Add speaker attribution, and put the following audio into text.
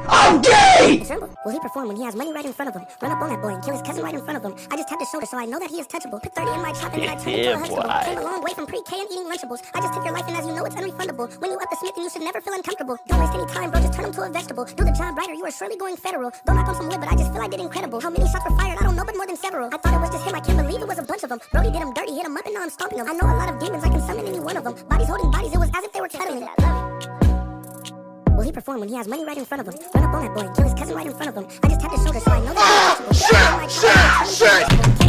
Speaker 1: I'm gay!
Speaker 2: Will he perform when he has money right in front of him? Run up on that boy and kill his cousin right in front of him. I just tapped his shoulder so I know that he is touchable. Put 30 in my chop and then I turn into a vegetable. Came a long way from pre-K and eating Lunchables. I just took your life and as you know it's unrefundable. When you up the Smith then you should never feel uncomfortable. Don't waste any time bro, just turn him to a vegetable. Do the job right or you are surely going federal. Don't knock on some wood but I just feel I did incredible. How many shots were fired? I don't know but more than several. I thought it was just him, I can't believe it was a bunch of them. Brody did him dirty, hit him up and now I'm stomping him. I know a lot of demons, I can summon any one of them. Bodies holding bodies, it was as if they were cuddling. Will he perform when he has money right in front of him? Run up on that boy and kill his cousin right in front of him. I just tapped his shoulder so I know that he is touchable.
Speaker 1: Shit!